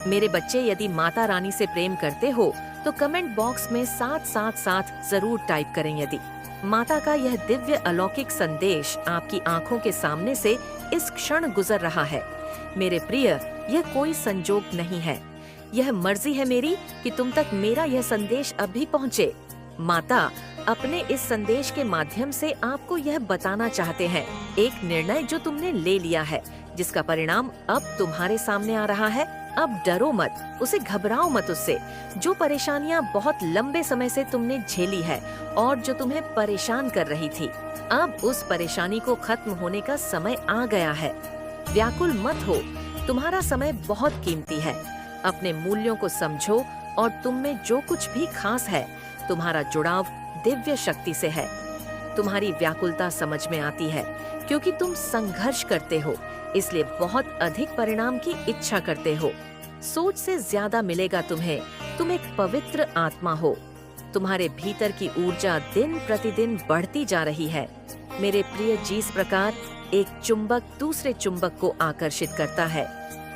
मेरे बच्चे, यदि माता रानी से प्रेम करते हो तो कमेंट बॉक्स में 777 जरूर टाइप करें। यदि माता का यह दिव्य अलौकिक संदेश आपकी आंखों के सामने से इस क्षण गुजर रहा है, मेरे प्रिय, यह कोई संजोग नहीं है। यह मर्जी है मेरी कि तुम तक मेरा यह संदेश अभी पहुँचे। माता अपने इस संदेश के माध्यम से आपको यह बताना चाहते हैं, एक निर्णय जो तुमने ले लिया है, जिसका परिणाम अब तुम्हारे सामने आ रहा है। अब डरो मत, उसे घबराओ मत उससे। जो परेशानियां बहुत लंबे समय से तुमने झेली है और जो तुम्हें परेशान कर रही थी, अब उस परेशानी को खत्म होने का समय आ गया है। व्याकुल मत हो, तुम्हारा समय बहुत कीमती है। अपने मूल्यों को समझो और तुम में जो कुछ भी खास है, तुम्हारा जुड़ाव दिव्य शक्ति से है। तुम्हारी व्याकुलता समझ में आती है क्योंकि तुम संघर्ष करते हो, इसलिए बहुत अधिक परिणाम की इच्छा करते हो। सोच से ज्यादा मिलेगा तुम्हें। तुम एक पवित्र आत्मा हो। तुम्हारे भीतर की ऊर्जा दिन प्रतिदिन बढ़ती जा रही है। मेरे प्रिय, जिस प्रकार एक चुंबक दूसरे चुंबक को आकर्षित करता है,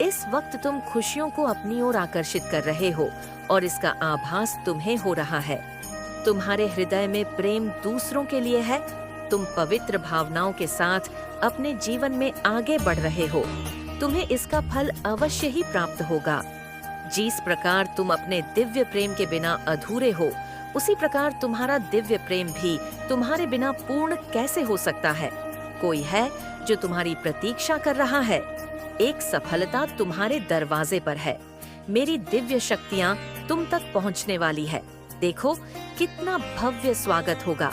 इस वक्त तुम खुशियों को अपनी ओर आकर्षित कर रहे हो और इसका आभास तुम्हें हो रहा है। तुम्हारे हृदय में प्रेम दूसरों के लिए है। तुम पवित्र भावनाओं के साथ अपने जीवन में आगे बढ़ रहे हो। तुम्हें इसका फल अवश्य ही प्राप्त होगा। जिस प्रकार तुम अपने दिव्य प्रेम के बिना अधूरे हो, उसी प्रकार तुम्हारा दिव्य प्रेम भी तुम्हारे बिना पूर्ण कैसे हो सकता है। कोई है जो तुम्हारी प्रतीक्षा कर रहा है। एक सफलता तुम्हारे दरवाजे पर है। मेरी दिव्य शक्तियाँ तुम तक पहुँचने वाली है। देखो कितना भव्य स्वागत होगा।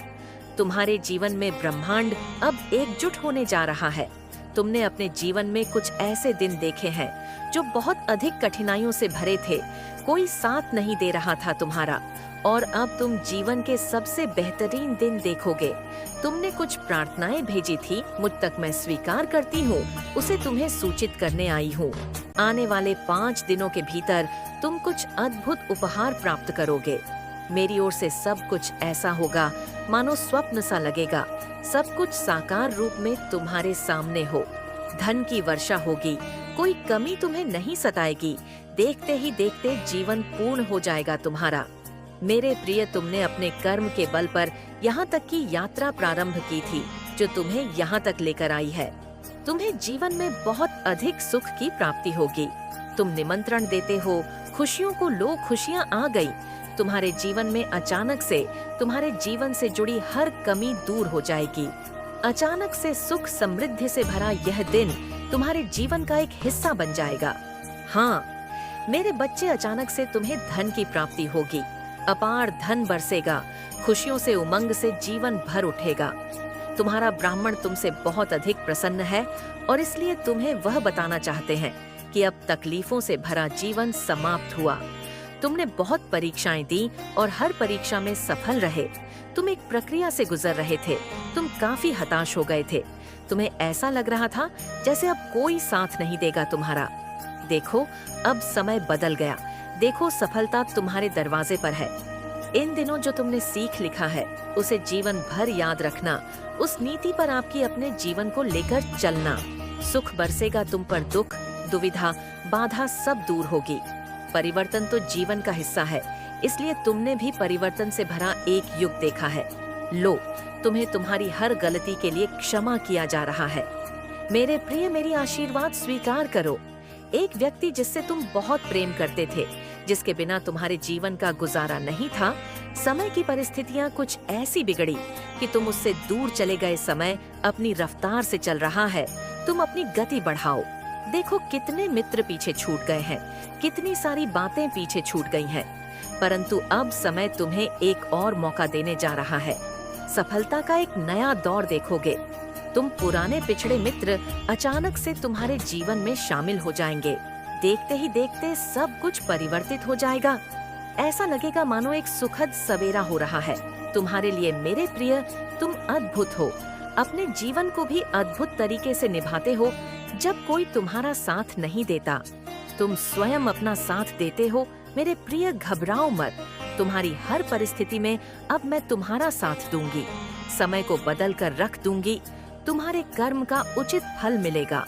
तुम्हारे जीवन में ब्रह्मांड अब एकजुट होने जा रहा है। तुमने अपने जीवन में कुछ ऐसे दिन देखे हैं जो बहुत अधिक कठिनाइयों से भरे थे। कोई साथ नहीं दे रहा था तुम्हारा, और अब तुम जीवन के सबसे बेहतरीन दिन देखोगे। तुमने कुछ प्रार्थनाएं भेजी थी, मुझ तक मैं स्वीकार करती हूँ, उसे तुम्हें सूचित करने आई हूँ। आने वाले 5 दिनों के भीतर तुम कुछ अद्भुत उपहार प्राप्त करोगे। मेरी ओर से सब कुछ ऐसा होगा मानो स्वप्न सा लगेगा। सब कुछ साकार रूप में तुम्हारे सामने हो। धन की वर्षा होगी, कोई कमी तुम्हें नहीं सताएगी। देखते ही देखते जीवन पूर्ण हो जाएगा तुम्हारा। मेरे प्रिय, तुमने अपने कर्म के बल पर यहाँ तक की यात्रा प्रारंभ की थी जो तुम्हें यहाँ तक लेकर आई है। तुम्हें जीवन में बहुत अधिक सुख की प्राप्ति होगी। तुम निमंत्रण देते हो, खुशियों को लो, खुशियाँ आ गई। तुम्हारे जीवन में अचानक से तुम्हारे जीवन से जुड़ी हर कमी दूर हो जाएगी। अचानक से सुख समृद्धि से भरा यह दिन तुम्हारे जीवन का एक हिस्सा बन जाएगा। हाँ मेरे बच्चे, अचानक से तुम्हें धन की प्राप्ति होगी। अपार धन बरसेगा। खुशियों से, उमंग से जीवन भर उठेगा। तुम्हारा ब्राह्मण तुमसे बहुत अधिक प्रसन्न है और इसलिए तुम्हें वह बताना चाहते हैं कि अब तकलीफों से भरा जीवन समाप्त हुआ। तुमने बहुत परीक्षाएं दी और हर परीक्षा में सफल रहे। तुम एक प्रक्रिया से गुजर रहे थे। तुम काफी हताश हो गए थे। तुम्हें ऐसा लग रहा था जैसे अब कोई साथ नहीं देगा तुम्हारा। देखो अब समय बदल गया। देखो सफलता तुम्हारे दरवाजे पर है। इन दिनों जो तुमने सीख लिखा है उसे जीवन भर याद रखना। उस नीति पर आपकी अपने जीवन को लेकर चलना। सुख बरसेगा तुम पर, दुख, दुविधा, बाधा सब दूर होगी। परिवर्तन तो जीवन का हिस्सा है, इसलिए तुमने भी परिवर्तन से भरा एक युग देखा है। लो, तुम्हें तुम्हारी हर गलती के लिए क्षमा किया जा रहा है। मेरे प्रिय, मेरी आशीर्वाद स्वीकार करो। एक व्यक्ति जिससे तुम बहुत प्रेम करते थे, जिसके बिना तुम्हारे जीवन का गुजारा नहीं था, समय की परिस्थितियां कुछ ऐसी बिगड़ी कि तुम उससे दूर चले गए। समय अपनी रफ्तार से चल रहा है, तुम अपनी गति बढ़ाओ। देखो कितने मित्र पीछे छूट गए हैं, कितनी सारी बातें पीछे छूट गई हैं, परंतु अब समय तुम्हें एक और मौका देने जा रहा है। सफलता का एक नया दौर देखोगे। तुम पुराने पिछड़े मित्र अचानक से तुम्हारे जीवन में शामिल हो जाएंगे। देखते ही देखते सब कुछ परिवर्तित हो जाएगा। ऐसा लगेगा मानो एक सुखद सवेरा हो रहा है तुम्हारे लिए। मेरे प्रिय, तुम अद्भुत हो। अपने जीवन को भी अद्भुत तरीके से निभाते हो जब कोई तुम्हारा साथ नहीं देता। तुम स्वयं अपना साथ देते हो। मेरे प्रिय, घबराओ मत। तुम्हारी हर परिस्थिति में अब मैं तुम्हारा साथ दूंगी। समय को बदल कर रख दूंगी। तुम्हारे कर्म का उचित फल मिलेगा।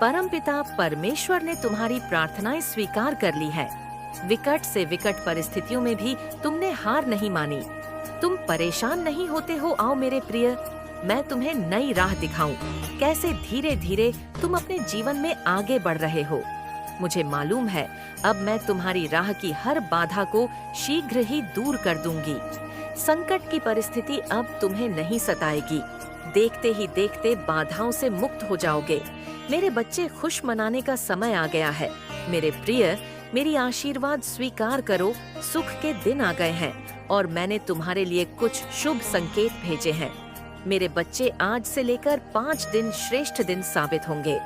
परमपिता परमेश्वर ने तुम्हारी प्रार्थनाएं स्वीकार कर ली है। विकट से विकट परिस्थितियों में भी तुमने हार नहीं मानी। तुम परेशान नहीं होते हो। आओ मेरे प्रिय, मैं तुम्हें नई राह दिखाऊं, कैसे धीरे धीरे तुम अपने जीवन में आगे बढ़ रहे हो। मुझे मालूम है अब मैं तुम्हारी राह की हर बाधा को शीघ्र ही दूर कर दूंगी। संकट की परिस्थिति अब तुम्हें नहीं सताएगी। देखते ही देखते बाधाओं से मुक्त हो जाओगे। मेरे बच्चे, खुश मनाने का समय आ गया है। मेरे प्रिय, मेरी आशीर्वाद स्वीकार करो। सुख के दिन आ गए हैं और मैंने तुम्हारे लिए कुछ शुभ संकेत भेजे हैं। मेरे बच्चे, आज से लेकर 5 दिन श्रेष्ठ दिन साबित होंगे।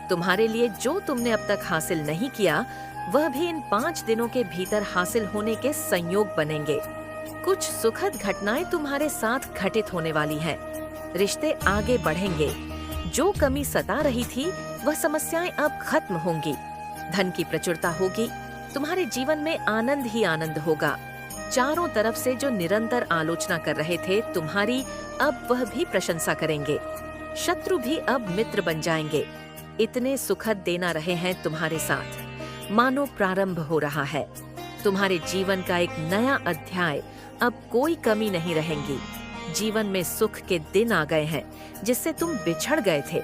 तुम्हारे लिए जो तुमने अब तक हासिल नहीं किया, वह भी इन 5 दिनों के भीतर हासिल होने के संयोग बनेंगे। कुछ सुखद घटनाएं तुम्हारे साथ घटित होने वाली हैं। रिश्ते आगे बढ़ेंगे। जो कमी सता रही थी, वह समस्याएं अब खत्म होंगी। धन की प्रचुरता होगी। तुम्हारे जीवन में आनंद ही आनंद होगा। चारों तरफ से जो निरंतर आलोचना कर रहे थे तुम्हारी, अब वह भी प्रशंसा करेंगे। शत्रु भी अब मित्र बन जाएंगे। इतने सुखद दिन आ रहे हैं तुम्हारे साथ, मानो प्रारंभ हो रहा है। तुम्हारे जीवन का एक नया अध्याय, अब कोई कमी नहीं रहेंगी। जीवन में सुख के दिन आ गए हैं जिससे तुम बिछड़ गए थे।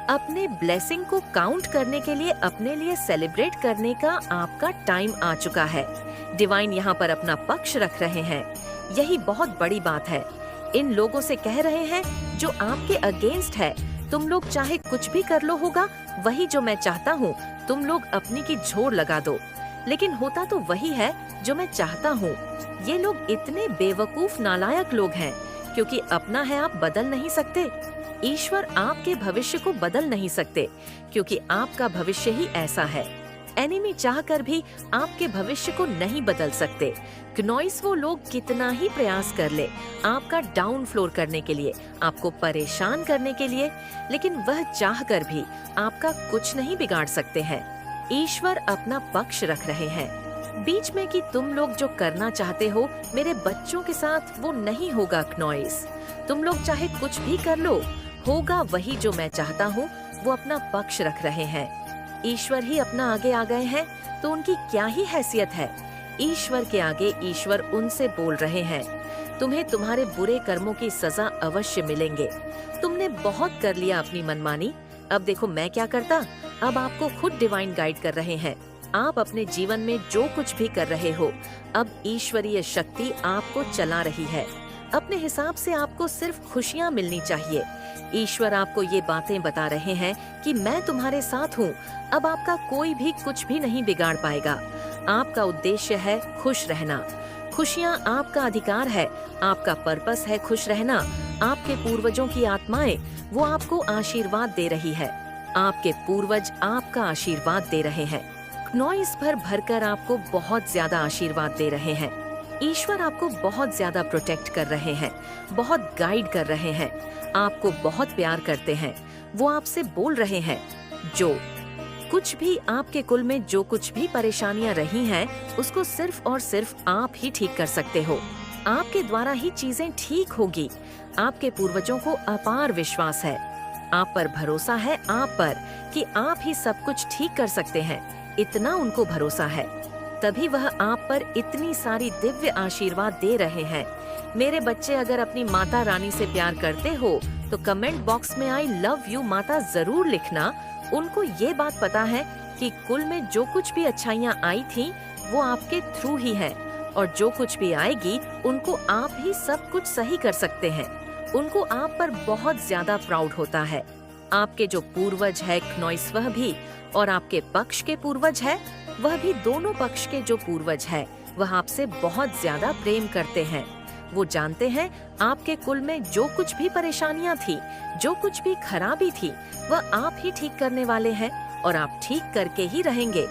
अपने ब्लेसिंग को काउंट करने के लिए, अपने लिए सेलिब्रेट करने का आपका टाइम आ चुका है। डिवाइन यहाँ पर अपना पक्ष रख रहे हैं। यही बहुत बड़ी बात है। इन लोगों से कह रहे हैं जो आपके अगेंस्ट है, तुम लोग चाहे कुछ भी कर लो, होगा वही जो मैं चाहता हूँ। तुम लोग अपनी की झोर लगा दो, लेकिन होता तो वही है जो मैं चाहता हूँ। ये लोग इतने बेवकूफ नालायक लोग हैं, क्योंकि अपना है आप बदल नहीं सकते। ईश्वर आपके भविष्य को बदल नहीं सकते, क्योंकि आपका भविष्य ही ऐसा है। एनिमी चाहकर भी आपके भविष्य को नहीं बदल सकते। क्नॉइस वो लोग कितना ही प्रयास कर ले आपका डाउन फ्लोर करने के लिए, आपको परेशान करने के लिए, लेकिन वह चाहकर भी आपका कुछ नहीं बिगाड़ सकते हैं। ईश्वर अपना पक्ष रख रहे हैं। बीच में कि तुम लोग जो करना चाहते हो मेरे बच्चों के साथ, वो नहीं होगा क्नॉइस। तुम लोग चाहे कुछ भी कर लो, होगा वही जो मैं चाहता हूँ। वो अपना पक्ष रख रहे हैं। ईश्वर ही अपना आगे आ गए हैं तो उनकी क्या ही हैसियत है। ईश्वर के आगे ईश्वर उनसे बोल रहे हैं, तुम्हें तुम्हारे बुरे कर्मों की सजा अवश्य मिलेंगे। तुमने बहुत कर लिया अपनी मनमानी, अब देखो मैं क्या करता। अब आपको खुद डिवाइन गाइड कर रहे हैं। आप अपने जीवन में जो कुछ भी कर रहे हो, अब ईश्वरीय शक्ति आपको चला रही है। अपने हिसाब से आपको सिर्फ खुशियाँ मिलनी चाहिए। ईश्वर आपको ये बातें बता रहे हैं कि मैं तुम्हारे साथ हूँ। अब आपका कोई भी कुछ भी नहीं बिगाड़ पाएगा। आपका उद्देश्य है खुश रहना। खुशियाँ आपका अधिकार है। आपका पर्पस है खुश रहना। आपके पूर्वजों की आत्माएं, वो आपको आशीर्वाद दे रही है। आपके पूर्वज आपका आशीर्वाद दे रहे हैं। क्नॉइस भर भरकर आपको बहुत ज्यादा आशीर्वाद दे रहे हैं। ईश्वर आपको बहुत ज्यादा प्रोटेक्ट कर रहे हैं, बहुत गाइड कर रहे हैं, आपको बहुत प्यार करते हैं। वो आपसे बोल रहे हैं, जो कुछ भी आपके कुल में जो कुछ भी परेशानियां रही हैं, उसको सिर्फ और सिर्फ आप ही ठीक कर सकते हो। आपके द्वारा ही चीजें ठीक होगी। आपके पूर्वजों को अपार विश्वास है। आप पर भरोसा है, आप पर, कि आप ही सब कुछ ठीक कर सकते हैं। इतना उनको भरोसा है, तभी वह आप पर इतनी सारी दिव्य आशीर्वाद दे रहे हैं। मेरे बच्चे, अगर अपनी माता रानी से प्यार करते हो तो कमेंट बॉक्स में आई लव यू माता जरूर लिखना। उनको ये बात पता है कि कुल में जो कुछ भी अच्छाइयाँ आई थी वो आपके थ्रू ही है, और जो कुछ भी आएगी उनको आप ही सब कुछ सही कर सकते हैं। उनको आप पर बहुत ज्यादा प्राउड होता है। आपके जो पूर्वज है क्नॉइस, वह भी, और आपके पक्ष के पूर्वज है वह भी, दोनों पक्ष के जो पूर्वज है वह आपसे बहुत ज्यादा प्रेम करते हैं। वो जानते हैं आपके कुल में जो कुछ भी परेशानियां थी, जो कुछ भी खराबी थी, वह आप ही ठीक करने वाले हैं, और आप ठीक करके ही रहेंगे।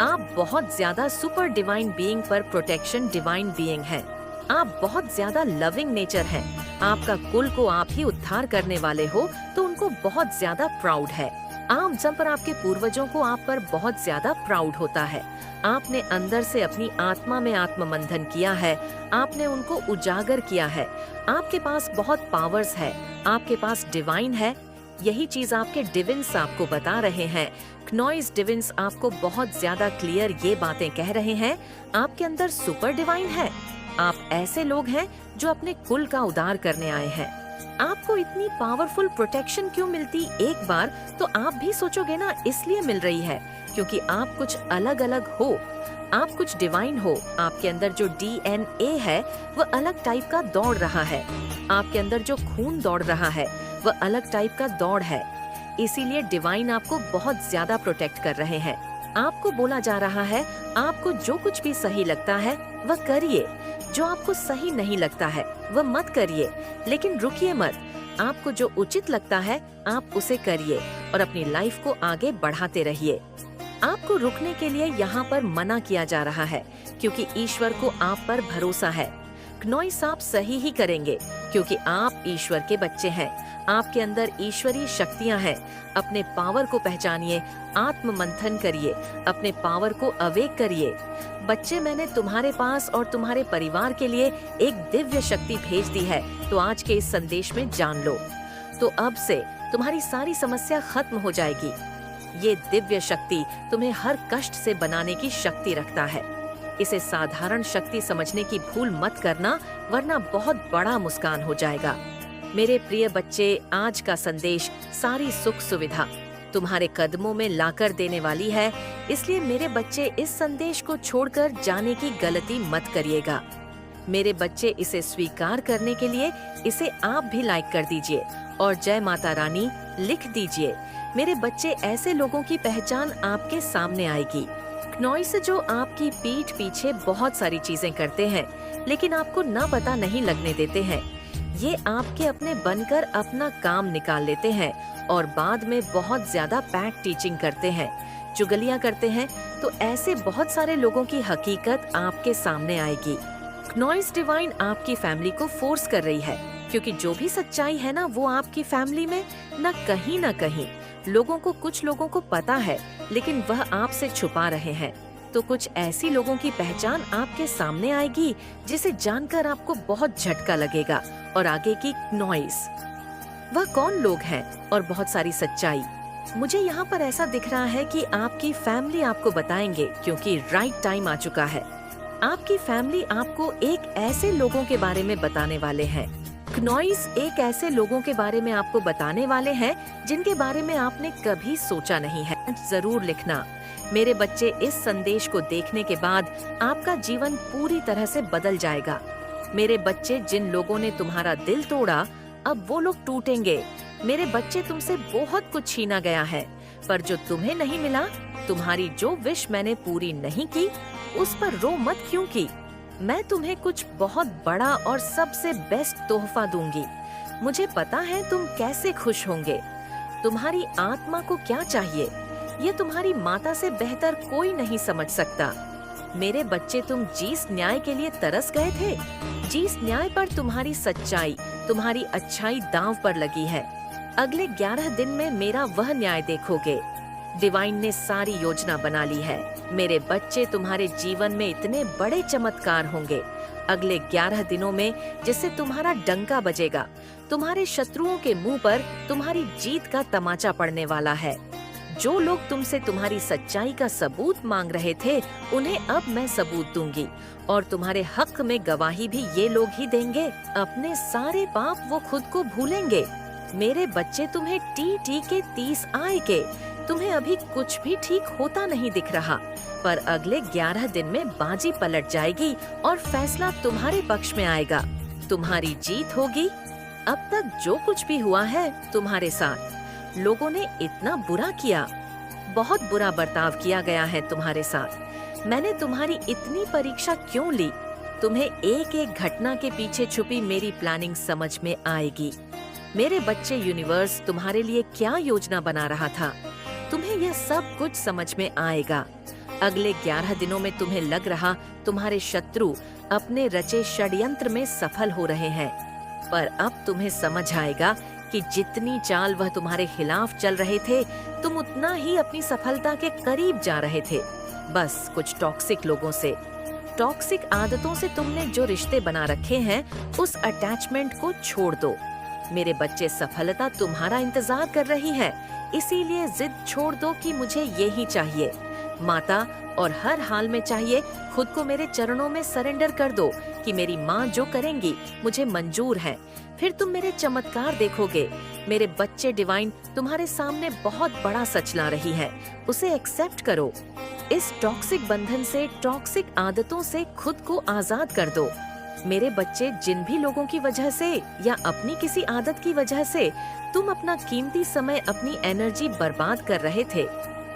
आप बहुत ज्यादा सुपर डिवाइन बीइंग पर प्रोटेक्शन डिवाइन बीइंग है। आप बहुत ज्यादा लविंग नेचर है। आपका कुल को आप ही उद्धार करने वाले हो, तो उनको बहुत ज्यादा प्राउड है। आम जम पर आपके पूर्वजों को आप पर बहुत ज्यादा प्राउड होता है। आपने अंदर से अपनी आत्मा में आत्ममंथन किया है। आपने उनको उजागर किया है। आपके पास बहुत पावर्स है। आपके पास डिवाइन है। यही चीज आपके डिविन्स आपको बता रहे हैं। क्नॉइस डिविन्स आपको बहुत ज्यादा क्लियर ये बातें कह रहे हैं, आपके अंदर सुपर डिवाइन है। आप ऐसे लोग हैं जो अपने कुल का उद्धार करने आए हैं। आपको इतनी पावरफुल प्रोटेक्शन क्यों मिलती एक बार तो आप भी सोचोगे ना, इसलिए मिल रही है क्योंकि आप कुछ अलग अलग हो, आप कुछ डिवाइन हो। आपके अंदर जो DNA है वो अलग टाइप का दौड़ रहा है, आपके अंदर जो खून दौड़ रहा है वो अलग टाइप का दौड़ है। इसीलिए डिवाइन आपको बहुत ज्यादा प्रोटेक्ट कर रहे हैं। आपको बोला जा रहा है आपको जो कुछ भी सही लगता है वह करिए, जो आपको सही नहीं लगता है वह मत करिए। लेकिन रुकिए मत, आपको जो उचित लगता है आप उसे करिए और अपनी लाइफ को आगे बढ़ाते रहिए। आपको रुकने के लिए यहाँ पर मना किया जा रहा है क्योंकि ईश्वर को आप पर भरोसा है। क्नॉइस आप सही ही करेंगे क्योंकि आप ईश्वर के बच्चे हैं। आपके अंदर ईश्वरीय शक्तियाँ हैं। अपने पावर को पहचानिए, आत्म मंथन करिए, अपने पावर को अवेक करिए। बच्चे, मैंने तुम्हारे पास और तुम्हारे परिवार के लिए एक दिव्य शक्ति भेज दी है, तो आज के इस संदेश में जान लो। तो अब से तुम्हारी सारी समस्या खत्म हो जाएगी। ये दिव्य शक्ति तुम्हें हर कष्ट से बनाने की शक्ति रखता है। इसे साधारण शक्ति समझने की भूल मत करना, वरना बहुत बड़ा नुकसान हो जाएगा। मेरे प्रिय बच्चे, आज का संदेश सारी सुख सुविधा तुम्हारे कदमों में लाकर देने वाली है। इसलिए मेरे बच्चे, इस संदेश को छोड़कर जाने की गलती मत करिएगा। मेरे बच्चे, इसे स्वीकार करने के लिए इसे आप भी लाइक कर दीजिए और जय माता रानी लिख दीजिए। मेरे बच्चे, ऐसे लोगों की पहचान आपके सामने आएगी। क्नॉइस जो आपकी पीठ पीछे बहुत सारी चीजें करते हैं लेकिन आपको ना पता नहीं लगने देते हैं। ये आपके अपने बनकर अपना काम निकाल लेते हैं और बाद में बहुत ज्यादा बैक टीचिंग करते हैं, चुगलियां करते हैं। तो ऐसे बहुत सारे लोगों की हकीकत आपके सामने आएगी। क्नॉइस डिवाइन आपकी फैमिली को फोर्स कर रही है क्योंकि जो भी सच्चाई है ना, वो आपकी फैमिली में न कहीं कुछ लोगों को पता है लेकिन वह आपसे छुपा रहे हैं। तो कुछ ऐसी लोगों की पहचान आपके सामने आएगी जिसे जानकर आपको बहुत झटका लगेगा। और आगे की क्नॉइस, वह कौन लोग हैं और बहुत सारी सच्चाई। मुझे यहाँ पर ऐसा दिख रहा है कि आपकी फैमिली आपको बताएंगे क्योंकि राइट टाइम आ चुका है। आपकी फैमिली आपको एक ऐसे लोगों के बारे में बताने वाले हैं। क्नॉइस एक ऐसे लोगों के बारे में आपको बताने वाले हैं जिनके बारे में आपने कभी सोचा नहीं है। जरूर लिखना। मेरे बच्चे, इस संदेश को देखने के बाद आपका जीवन पूरी तरह से बदल जाएगा। मेरे बच्चे, जिन लोगों ने तुम्हारा दिल तोड़ा अब वो लोग टूटेंगे। मेरे बच्चे, तुमसे बहुत कुछ छीना गया है, पर जो तुम्हें नहीं मिला, तुम्हारी जो विश मैंने पूरी नहीं की, उस पर रो मत क्योंकि मैं तुम्हें कुछ बहुत बड़ा और सबसे बेस्ट तोहफा दूंगी। मुझे पता है तुम कैसे खुश होंगे। तुम्हारी आत्मा को क्या चाहिए, ये तुम्हारी माता से बेहतर कोई नहीं समझ सकता। मेरे बच्चे, तुम जिस न्याय के लिए तरस गए थे, जिस न्याय पर तुम्हारी सच्चाई, तुम्हारी अच्छाई दांव पर लगी है, अगले 11 दिन में मेरा वह न्याय देखोगे। डिवाइन ने सारी योजना बना ली है। मेरे बच्चे, तुम्हारे जीवन में इतने बड़े चमत्कार होंगे अगले 11 दिनों में, जिससे तुम्हारा डंका बजेगा। तुम्हारे शत्रुओं के मुंह पर तुम्हारी जीत का तमाचा पड़ने वाला है। जो लोग तुमसे तुम्हारी सच्चाई का सबूत मांग रहे थे, उन्हें अब मैं सबूत दूंगी और तुम्हारे हक में गवाही भी ये लोग ही देंगे। अपने सारे पाप वो खुद को भूलेंगे। मेरे बच्चे, तुम्हें टी के 30 आएंगे। तुम्हें अभी कुछ भी ठीक होता नहीं दिख रहा, पर अगले 11 दिन में बाजी पलट जाएगी और फैसला तुम्हारे पक्ष में आएगा। तुम्हारी जीत होगी। अब तक जो कुछ भी हुआ है तुम्हारे साथ, लोगों ने इतना बुरा किया, बहुत बुरा बर्ताव किया गया है तुम्हारे साथ। मैंने तुम्हारी इतनी परीक्षा क्यों ली? तुम्हें एक एक घटना के पीछे छुपी मेरी प्लानिंग समझ में आएगी। मेरे बच्चे, यूनिवर्स तुम्हारे लिए क्या योजना बना रहा था, तुम्हें यह सब कुछ समझ में आएगा। अगले 11 दिनों में तुम्हें लग रहा तुम्हारे शत्रु अपने रचे षड्यंत्र में सफल हो रहे हैं, पर अब तुम्हें समझ आएगा कि जितनी चाल वह तुम्हारे खिलाफ चल रहे थे, तुम उतना ही अपनी सफलता के करीब जा रहे थे। बस कुछ टॉक्सिक लोगों से, टॉक्सिक आदतों से तुमने जो रिश्ते बना रखे हैं, उस अटैचमेंट को छोड़ दो। मेरे बच्चे, सफलता तुम्हारा इंतजार कर रही है, इसीलिए जिद छोड़ दो कि मुझे ये ही चाहिए। माता, और हर हाल में चाहिए, खुद को मेरे चरणों में सरेंडर कर दो कि मेरी माँ जो करेंगी मुझे मंजूर है। फिर तुम मेरे चमत्कार देखोगे। मेरे बच्चे डिवाइन तुम्हारे सामने बहुत बड़ा सच ला रही है, उसे एक्सेप्ट करो। इस टॉक्सिक बंधन से, टॉक्सिक आदतों से खुद को आजाद कर दो। मेरे बच्चे, जिन भी लोगों की वजह से या अपनी किसी आदत की वजह से तुम अपना कीमती समय, अपनी एनर्जी बर्बाद कर रहे थे,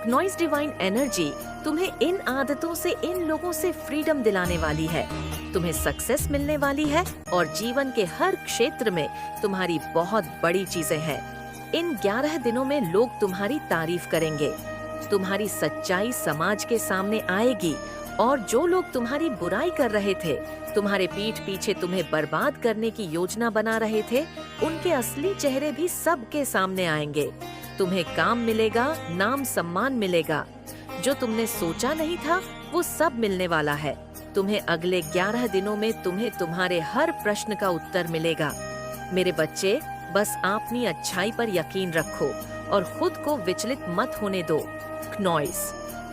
नॉइस डिवाइन एनर्जी तुम्हें इन आदतों से, इन लोगों से फ्रीडम दिलाने वाली है। तुम्हें सक्सेस मिलने वाली है और जीवन के हर क्षेत्र में तुम्हारी बहुत बड़ी चीजें हैं। इन 11 दिनों में लोग तुम्हारी तारीफ करेंगे। तुम्हारी सच्चाई समाज के सामने आएगी और जो लोग तुम्हारी बुराई कर रहे थे, तुम्हारे पीठ पीछे तुम्हें बर्बाद करने की योजना बना रहे थे, उनके असली चेहरे भी सबके सामने आएंगे। तुम्हें काम मिलेगा, नाम सम्मान मिलेगा। जो तुमने सोचा नहीं था वो सब मिलने वाला है। तुम्हें अगले 11 दिनों में तुम्हें तुम्हारे हर प्रश्न का उत्तर मिलेगा। मेरे बच्चे, बस अपनी अच्छाई पर यकीन रखो और खुद को विचलित मत होने दो। नॉइस,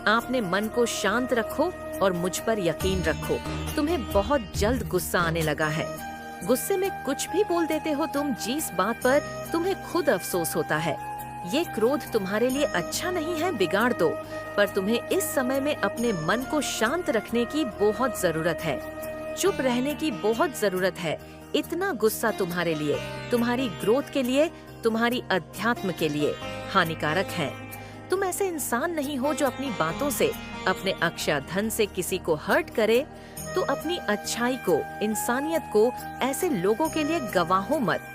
आपने मन को शांत रखो और मुझ पर यकीन रखो। तुम्हें बहुत जल्द गुस्सा आने लगा है। गुस्से में कुछ भी बोल देते हो तुम, जिस बात पर तुम्हें खुद अफसोस होता है। ये क्रोध तुम्हारे लिए अच्छा नहीं है, बिगाड़ दो। पर तुम्हें इस समय में अपने मन को शांत रखने की बहुत जरूरत है, चुप रहने की बहुत जरूरत है। इतना गुस्सा तुम्हारे लिए, तुम्हारी ग्रोथ के लिए, तुम्हारी अध्यात्म के लिए हानिकारक है। तुम ऐसे इंसान नहीं हो जो अपनी बातों से, अपने अक्षय धन से किसी को हर्ट करे। तो अपनी अच्छाई को, इंसानियत को ऐसे लोगों के लिए गवाहो मत।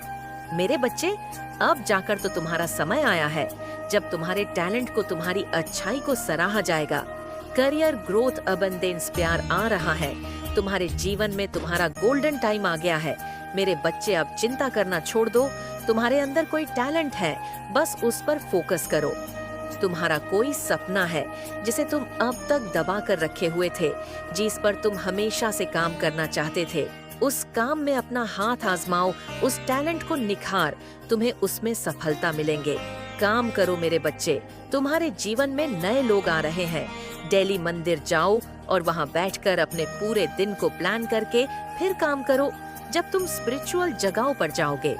मेरे बच्चे, अब जाकर तो तुम्हारा समय आया है जब तुम्हारे टैलेंट को, तुम्हारी अच्छाई को सराहा जाएगा। करियर ग्रोथ, अबंडेंस, प्यार आ रहा है। तुम्हारे जीवन में तुम्हारा गोल्डन टाइम आ गया है। मेरे बच्चे, अब चिंता करना छोड़ दो। तुम्हारे अंदर कोई टैलेंट है, बस उस पर फोकस करो। तुम्हारा कोई सपना है जिसे तुम अब तक दबा कर रखे हुए थे, जिस पर तुम हमेशा से काम करना चाहते थे। उस काम में अपना हाथ आजमाओ, उस टैलेंट को निखार, तुम्हें उसमें सफलता मिलेंगे। काम करो मेरे बच्चे, तुम्हारे जीवन में नए लोग आ रहे हैं। डेली मंदिर जाओ और वहाँ बैठकर अपने पूरे दिन को प्लान करके फिर काम करो। जब तुम स्पिरिचुअल जगहों पर जाओगे,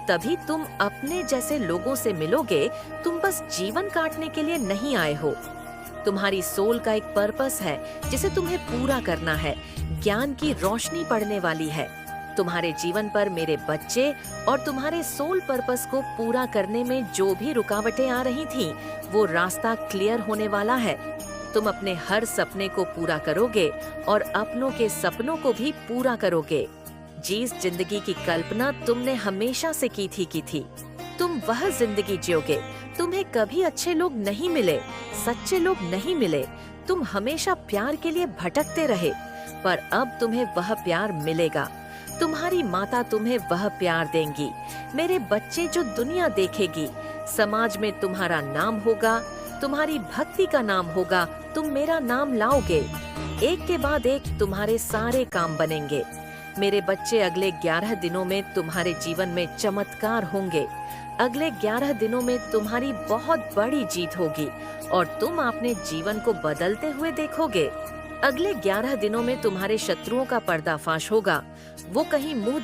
तभी तुम अपने जैसे लोगों से मिलोगे। तुम बस जीवन काटने के लिए नहीं आए हो। तुम्हारी सोल का एक पर्पस है जिसे तुम्हें पूरा करना है। ज्ञान की रोशनी पड़ने वाली है तुम्हारे जीवन पर मेरे बच्चे, और तुम्हारे सोल पर्पस को पूरा करने में जो भी रुकावटें आ रही थीं, वो रास्ता क्लियर होने वाला है। तुम अपने हर सपने को पूरा करोगे और अपनों के सपनों को भी पूरा करोगे। जिस जिंदगी की कल्पना तुमने हमेशा से की थी, तुम वह जिंदगी जियोगे। तुम्हें कभी अच्छे लोग नहीं मिले, सच्चे लोग नहीं मिले। तुम हमेशा प्यार के लिए भटकते रहे, पर अब तुम्हें वह प्यार मिलेगा। तुम्हारी माता तुम्हें वह प्यार देंगी। मेरे बच्चे, जो दुनिया देखेगी, समाज में तुम्हारा नाम होगा, तुम्हारी भक्ति का नाम होगा। तुम मेरा नाम लाओगे, एक के बाद एक तुम्हारे सारे काम बनेंगे। मेरे बच्चे, अगले 11 दिनों में तुम्हारे जीवन में चमत्कार होंगे। अगले 11 दिनों में तुम्हारी बहुत बड़ी जीत होगी और तुम अपने जीवन को बदलते हुए देखोगे। अगले 11 दिनों में तुम्हारे शत्रुओं का पर्दाफाश होगा। वो कहीं मुंह